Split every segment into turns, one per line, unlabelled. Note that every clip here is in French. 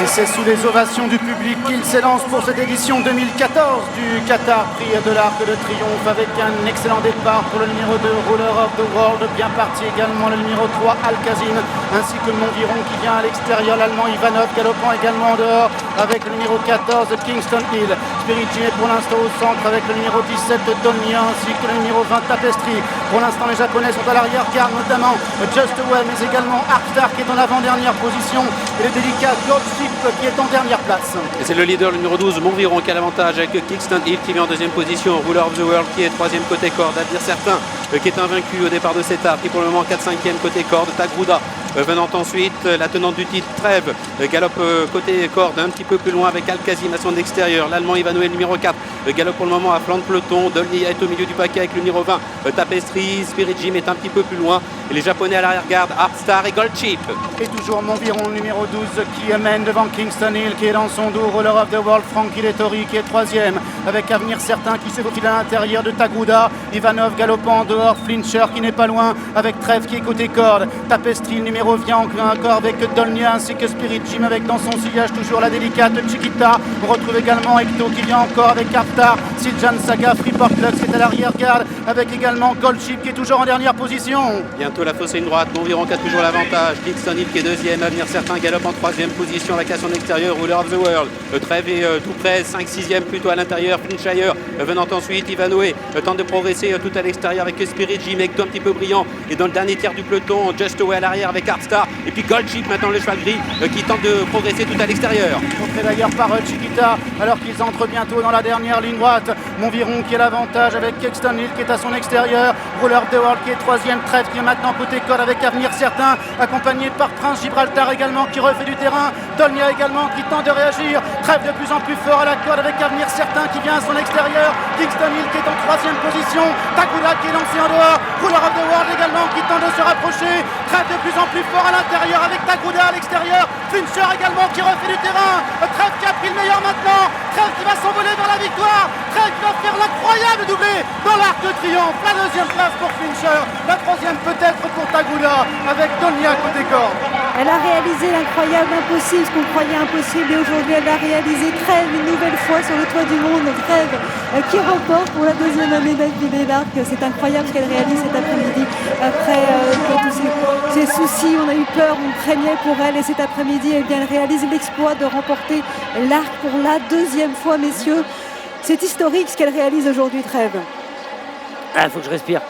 c'est sous les ovations du public qu'il s'élance pour cette édition 2014 du Qatar Prix de l'Arc de Triomphe, avec un excellent départ pour le numéro 2 Ruler of the World, bien parti également le numéro 3 Alcazin, ainsi que Montviron qui vient à l'extérieur, l'Allemand Ivanov galopant également en dehors avec le numéro 14 Kingston Hill. Spirit Jim est pour l'instant au centre avec le numéro 17 Dolnia, ainsi que le numéro 20 Tapestry. Pour l'instant les Japonais sont à l'arrière-garde, notamment Just Well, mais également Arkstar qui est en avant-dernière position, et le délicat Goldship qui est en dernière place.
Et c'est le leader, le numéro 12, Montviron, qui a l'avantage avec Kingston Hill qui vient en deuxième position, Ruler of the World qui est troisième côté corde, à dire certains qui est invaincu au départ de cet arc, qui pour le moment 4-5e côté corde, Tagruda venant ensuite, la tenante du titre Trèves galope côté corde un petit peu plus loin avec Alcazim à son extérieur, l'Allemand Ivanoé numéro 4 galope pour le moment à flanc de peloton, Dolnia est au milieu du paquet avec le numéro 20 Tapestry, Spirit Jim est un petit peu plus loin et les Japonais à l'arrière-garde, Arkstar et Goldship.
Et toujours Montviron numéro 12 qui mène devant Kingston Hill qui est dans son dos, Ruler of the World, Frankie Lettori qui est troisième avec Avenir Certain qui se faufile à l'intérieur de Tagruda, Ivanov galopant en dehors, Flincher qui n'est pas loin avec Trèves qui est côté corde, Tapestry le numéro vient encore avec Dolnia ainsi que Spirit Jim avec dans son sillage toujours la délicate Chiquita. On retrouve également Ecto qui vient encore avec Arkstar, Siljan Saga, Freeport Lux qui est à l'arrière-garde avec également Goldship qui est toujours en dernière position.
Bientôt la fosse ligne droite, Montviron qui a toujours l'avantage, Kingston Hill qui est deuxième, Avenir Certain galope en troisième position, la casse en extérieur, Ruler of the World, Trèves est tout près, 5-6e plutôt à l'intérieur, Flinshire venant ensuite, Ivanoé tente de progresser tout à l'extérieur avec Spirit Jim, Ecto un petit peu brillant, et dans le dernier tiers du peloton, Just Away à l'arrière avec Arkstar, et puis Goldship maintenant le cheval gris qui tente de progresser tout à l'extérieur.
Montré d'ailleurs par Chiquita alors qu'ils entrent bientôt dans la dernière ligne droite. Montviron qui a l'avantage avec Kingston Hill qui est à son extérieur, Ruler of the World qui est troisième, Trèves qui est maintenant côté corde avec Avenir Certain, accompagné par Prince Gibraltar également qui refait du terrain, Dolnia également qui tente de réagir, Trèves de plus en plus fort à la corde avec Avenir Certain qui vient à son extérieur, Kingston Hill qui est en troisième position, Tagruda qui est lancé en dehors, Ruler of the World également qui tente de se rapprocher, Trèves de plus en plus fort à l'intérieur avec Tagruda à l'extérieur, Fincher également qui refait du terrain, Trèves qui a pris le meilleur maintenant, Trèves qui va s'envoler vers la victoire, Trèves qui va faire l'incroyable doublé dans l'Arc de Triomphe, la deuxième place pour Fincher, la troisième peut-être pour Tagruda avec Dolnia côté corde.
Elle a réalisé l'incroyable impossible, ce qu'on croyait impossible, et aujourd'hui elle a réalisé. Trèves une nouvelle fois sur le toit du monde, Trèves qui remporte pour la deuxième année d'affilée l'Arc. C'est incroyable ce qu'elle réalise cet après-midi. Après tous ces soucis, on a eu peur, on craignait pour elle, et cet après-midi eh bien, elle réalise l'exploit de remporter l'Arc pour la deuxième fois, messieurs. C'est historique ce qu'elle réalise aujourd'hui, Trèves.
Ah, faut que je respire.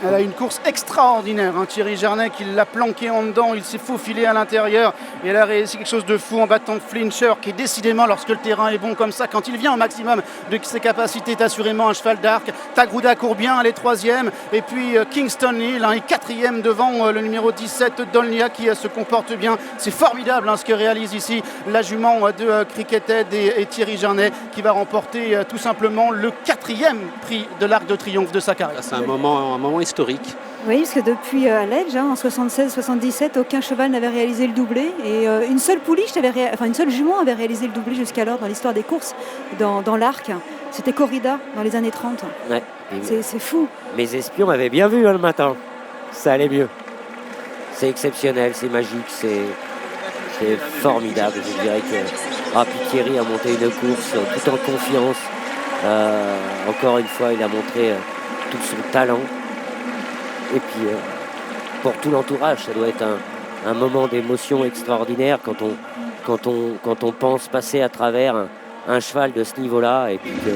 Elle a une course extraordinaire, Thierry Jarnet qui l'a planqué en dedans, il s'est faufilé à l'intérieur et elle a réussi quelque chose de fou en battant Flincher qui décidément lorsque le terrain est bon comme ça, quand il vient au maximum de ses capacités, est assurément un cheval d'arc. Tagruda court bien, elle est troisième, et puis Kingston Hill est quatrième devant le numéro 17 Dolnia qui se comporte bien. C'est formidable ce que réalise ici la jument de Crickethead et Thierry Jarnet qui va remporter tout simplement le quatrième prix de l'Arc de Triomphe de sa carrière.
C'est un moment historique.
Oui, parce que depuis Ledge, en 76-77, aucun cheval n'avait réalisé le doublé. Et une seule pouliche, une seule jument avait réalisé le doublé jusqu'alors dans l'histoire des courses dans l'Arc. C'était Corrida dans les années 30.
Ouais.
C'est fou.
Mes espions avaient bien vu le matin. Ça allait mieux. C'est exceptionnel, c'est magique, c'est formidable. Je dirais que Thierry a monté une course tout en confiance. Encore une fois, il a montré tout son talent. Et puis, pour tout l'entourage, ça doit être un moment d'émotion extraordinaire quand on pense passer à travers un cheval de ce niveau-là et puis que